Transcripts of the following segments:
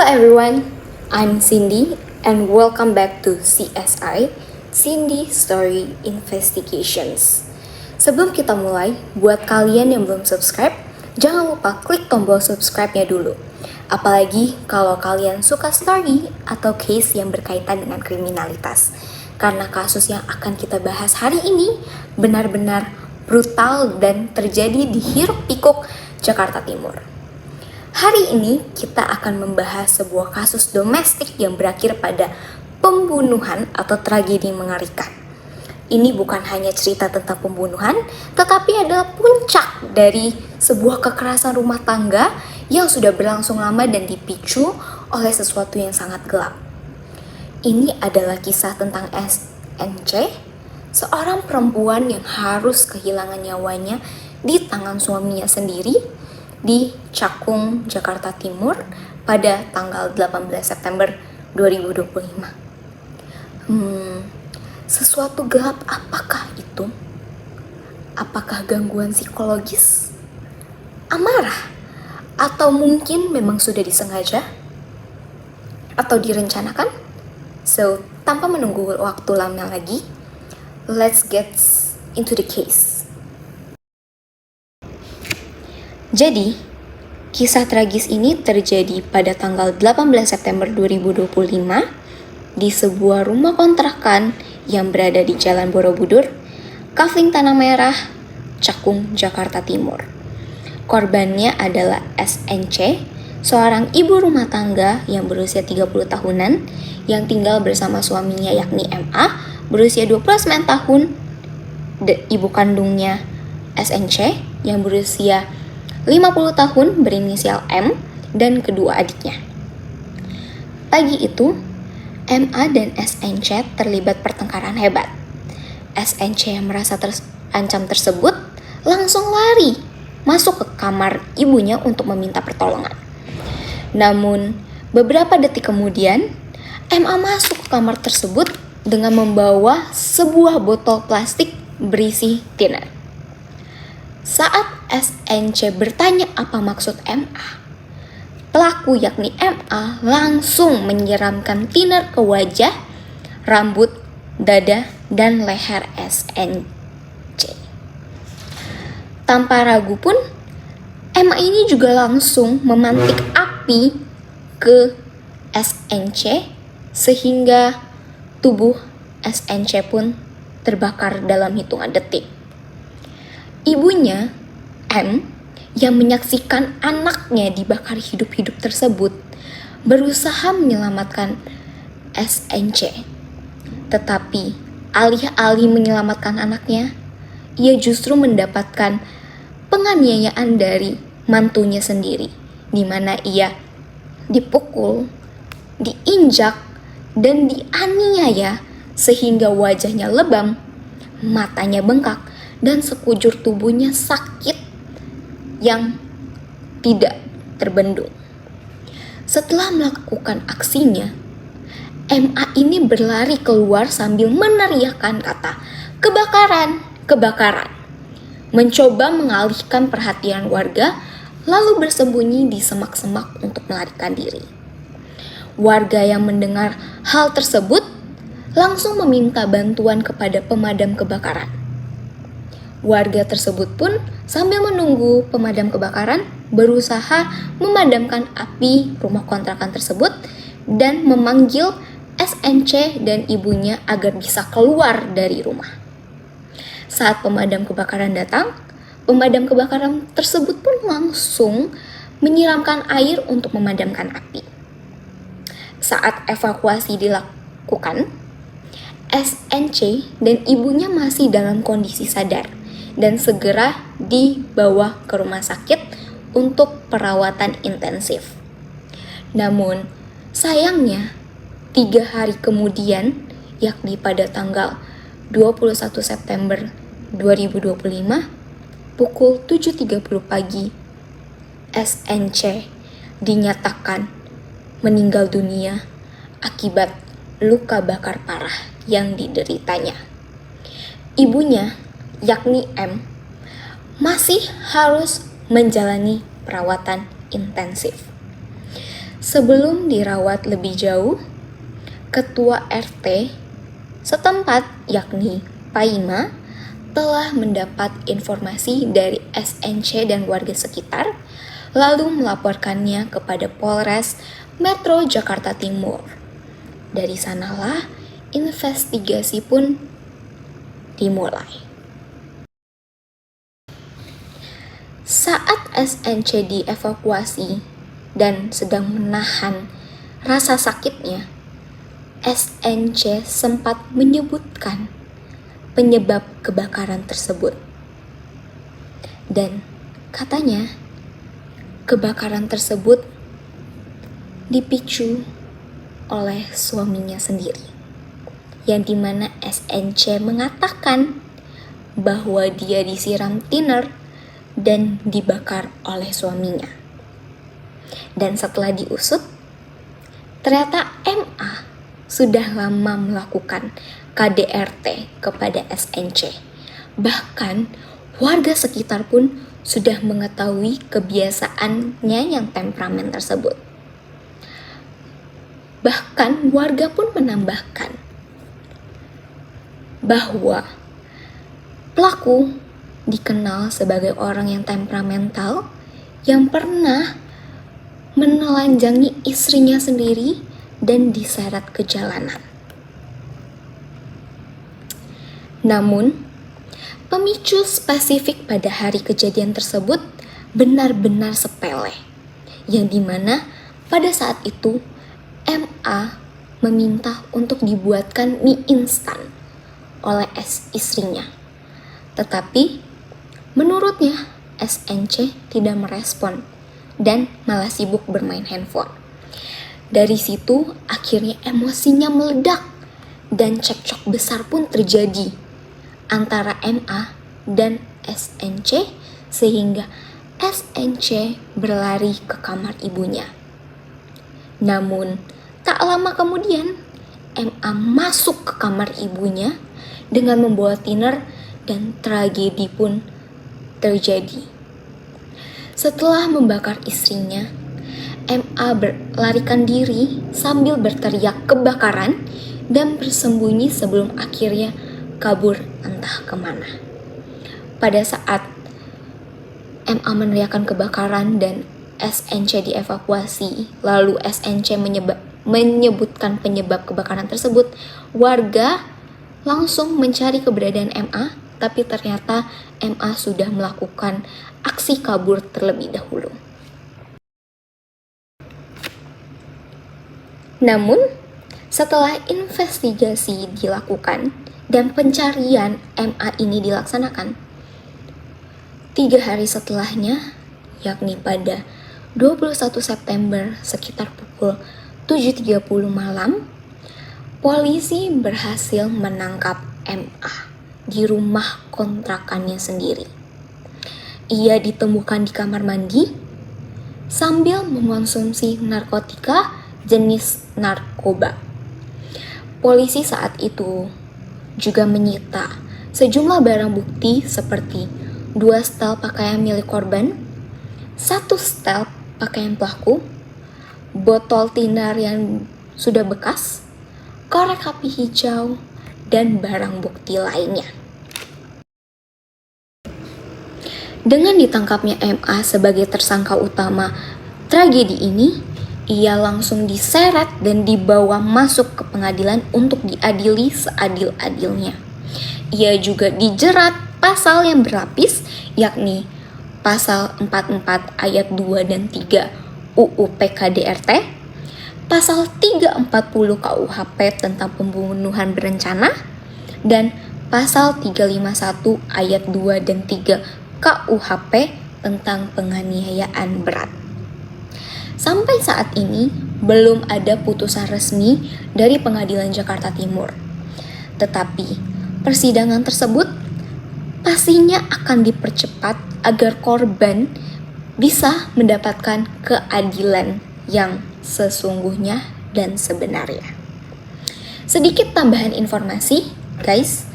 everyone, I'm Cindy and welcome back to CSI, Cindy Story Investigations. Sebelum kita mulai, buat kalian yang belum subscribe, jangan lupa klik tombol subscribe-nya dulu. Apalagi kalau kalian suka story atau case yang berkaitan dengan kriminalitas. Karena kasus yang akan kita bahas hari ini benar-benar brutal dan terjadi di Hiruk-Pikuk, Jakarta Timur. Hari ini kita akan membahas sebuah kasus domestik yang berakhir pada pembunuhan atau tragedi mengerikan. Ini bukan hanya cerita tentang pembunuhan, tetapi adalah puncak dari sebuah kekerasan rumah tangga yang sudah berlangsung lama dan dipicu oleh sesuatu yang sangat gelap. Ini adalah kisah tentang SNC, seorang perempuan yang harus kehilangan nyawanya di tangan suaminya sendiri di Cakung, Jakarta Timur pada tanggal 18 September 2025. Sesuatu gelap apakah itu? Apakah gangguan psikologis? Amarah? Atau mungkin memang sudah disengaja? Atau direncanakan? So, tanpa menunggu waktu lama lagi, let's get into the case. Jadi, kisah tragis ini terjadi pada tanggal 18 September 2025 di sebuah rumah kontrakan yang berada di Jalan Borobudur, Kafling Tanah Merah, Cakung, Jakarta Timur. Korbannya adalah SNC, seorang ibu rumah tangga yang berusia 30 tahunan yang tinggal bersama suaminya yakni MA berusia 29 tahun, ibu kandungnya SNC yang berusia 50 tahun berinisial M, dan kedua adiknya. Pagi itu, MA dan SNC terlibat pertengkaran hebat. SNC yang merasa terancam tersebut langsung lari masuk ke kamar ibunya untuk meminta pertolongan. Namun, beberapa detik kemudian, MA masuk ke kamar tersebut dengan membawa sebuah botol plastik berisi thinner. Saat SNC bertanya apa maksud MA, pelaku yakni MA langsung menyiramkan thinner ke wajah, rambut, dada, dan leher SNC. Tanpa ragu pun, MA ini juga langsung memantik api ke SNC sehingga tubuh SNC pun terbakar dalam hitungan detik. Ibunya, M, yang menyaksikan anaknya dibakar hidup-hidup tersebut, berusaha menyelamatkan SNC. Tetapi, alih-alih menyelamatkan anaknya, ia justru mendapatkan penganiayaan dari mantunya sendiri, di mana ia dipukul, diinjak, dan dianiaya sehingga wajahnya lebam, matanya bengkak, dan sekujur tubuhnya sakit yang tidak terbendung. Setelah melakukan aksinya, MA ini berlari keluar sambil meneriakkan kata, "Kebakaran, kebakaran!" Mencoba mengalihkan perhatian warga, lalu bersembunyi di semak-semak untuk melarikan diri. Warga yang mendengar hal tersebut langsung meminta bantuan kepada pemadam kebakaran. Warga tersebut pun sambil menunggu pemadam kebakaran berusaha memadamkan api rumah kontrakan tersebut dan memanggil SNC dan ibunya agar bisa keluar dari rumah. Saat pemadam kebakaran datang, pemadam kebakaran tersebut pun langsung menyiramkan air untuk memadamkan api. Saat evakuasi dilakukan, SNC dan ibunya masih dalam kondisi sadar dan segera dibawa ke rumah sakit untuk perawatan intensif. Namun, sayangnya 3 hari kemudian, yakni pada tanggal 21 September 2025, pukul 7.30 pagi, SNC dinyatakan meninggal dunia akibat luka bakar parah yang dideritanya. Ibunya, yakni M, masih harus menjalani perawatan intensif. Sebelum dirawat lebih jauh, Ketua RT setempat yakni Paima telah mendapat informasi dari SNC dan warga sekitar, lalu melaporkannya kepada Polres Metro Jakarta Timur. Dari sanalah investigasi pun dimulai. Saat SNC dievakuasi dan sedang menahan rasa sakitnya, SNC sempat menyebutkan penyebab kebakaran tersebut. Dan katanya, kebakaran tersebut dipicu oleh suaminya sendiri. Yang dimana SNC mengatakan bahwa dia disiram thinner dan dibakar oleh suaminya. Dan setelah diusut, ternyata MA sudah lama melakukan KDRT kepada SNC. Bahkan warga sekitar pun sudah mengetahui kebiasaannya yang temperamen tersebut. Bahkan warga pun menambahkan bahwa pelaku dikenal sebagai orang yang temperamental yang pernah menelanjangi istrinya sendiri dan diseret ke jalanan. Namun, pemicu spesifik pada hari kejadian tersebut benar-benar sepele, yang dimana pada saat itu MA meminta untuk dibuatkan mie instan oleh istrinya. Tetapi menurutnya SNC tidak merespon dan malah sibuk bermain handphone. Dari situ akhirnya emosinya meledak dan cekcok besar pun terjadi antara MA dan SNC sehingga SNC berlari ke kamar ibunya. Namun tak lama kemudian MA masuk ke kamar ibunya dengan membawa thinner dan tragedi pun terjadi. Setelah membakar istrinya, MA berlarikan diri sambil berteriak kebakaran dan bersembunyi sebelum akhirnya kabur entah kemana. Pada saat MA meneriakkan kebakaran dan SNC dievakuasi, lalu SNC menyebutkan penyebab kebakaran tersebut, warga langsung mencari keberadaan MA, tapi ternyata MA sudah melakukan aksi kabur terlebih dahulu. Namun, setelah investigasi dilakukan dan pencarian MA ini dilaksanakan, 3 hari setelahnya, yakni pada 21 September sekitar pukul 7.30 malam, polisi berhasil menangkap MA di rumah kontrakannya sendiri. Ia ditemukan di kamar mandi sambil mengonsumsi narkotika jenis narkoba. Polisi saat itu juga menyita sejumlah barang bukti seperti 2 setel pakaian milik korban, 1 setel pakaian pelaku, botol thinner yang sudah bekas, korek api hijau, dan barang bukti lainnya. Dengan ditangkapnya MA sebagai tersangka utama tragedi ini, ia langsung diseret dan dibawa masuk ke pengadilan untuk diadili seadil-adilnya. Ia juga dijerat pasal yang berlapis, yakni pasal 44 ayat 2 dan 3 UU PKDRT, pasal 340 KUHP tentang pembunuhan berencana, dan pasal 351 ayat 2 dan 3 KUHP tentang penganiayaan berat. Sampai saat ini belum ada putusan resmi dari Pengadilan Jakarta Timur. Tetapi persidangan tersebut pastinya akan dipercepat agar korban bisa mendapatkan keadilan yang sesungguhnya dan sebenarnya. Sedikit tambahan informasi, guys.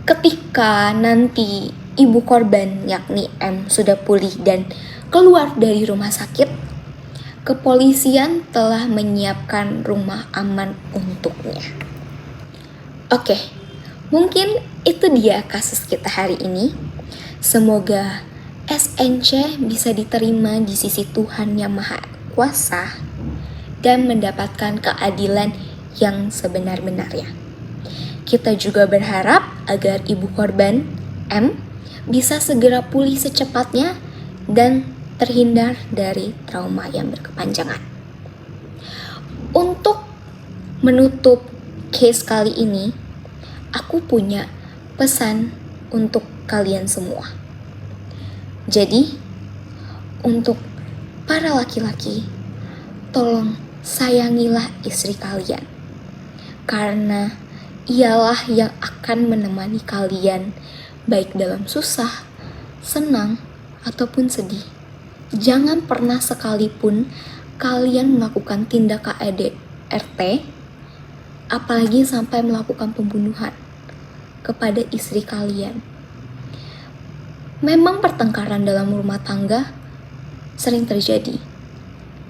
Ketika nanti ibu korban yakni M sudah pulih dan keluar dari rumah sakit, kepolisian telah menyiapkan rumah aman untuknya. Oke, mungkin itu dia kasus kita hari ini. Semoga SNC bisa diterima di sisi Tuhan Yang Maha Kuasa dan mendapatkan keadilan yang sebenar-benarnya. Kita juga berharap agar ibu korban, M, bisa segera pulih secepatnya dan terhindar dari trauma yang berkepanjangan. Untuk menutup case kali ini, aku punya pesan untuk kalian semua. Jadi, untuk para laki-laki, tolong sayangilah istri kalian. Karena ialah yang akan menemani kalian baik dalam susah, senang, ataupun sedih. Jangan pernah sekalipun kalian melakukan tindak KDRT, apalagi sampai melakukan pembunuhan kepada istri kalian. Memang pertengkaran dalam rumah tangga sering terjadi,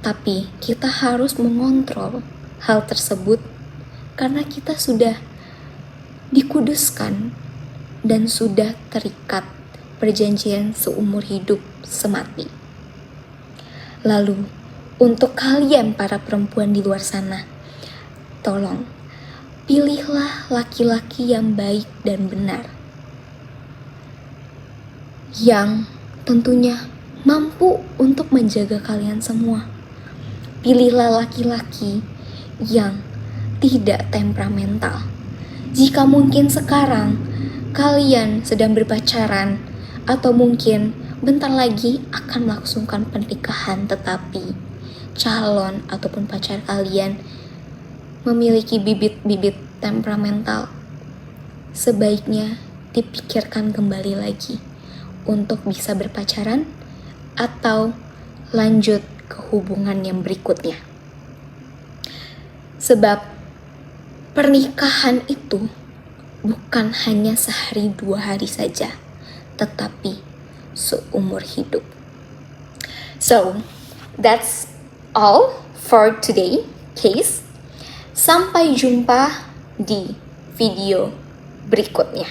tapi kita harus mengontrol hal tersebut karena kita sudah dikuduskan dan sudah terikat perjanjian seumur hidup semati. Lalu, untuk kalian para perempuan di luar sana, tolong pilihlah laki-laki yang baik dan benar, yang tentunya mampu untuk menjaga kalian semua. Pilihlah laki-laki yang tidak temperamental. Jika mungkin sekarang kalian sedang berpacaran atau mungkin bentar lagi akan melangsungkan pernikahan, tetapi calon ataupun pacar kalian memiliki bibit-bibit temperamental, sebaiknya dipikirkan kembali lagi untuk bisa berpacaran atau lanjut ke hubungan yang berikutnya. Sebab pernikahan itu bukan hanya sehari 2 hari saja, tetapi seumur hidup. So, that's all for today case. Sampai jumpa di video berikutnya.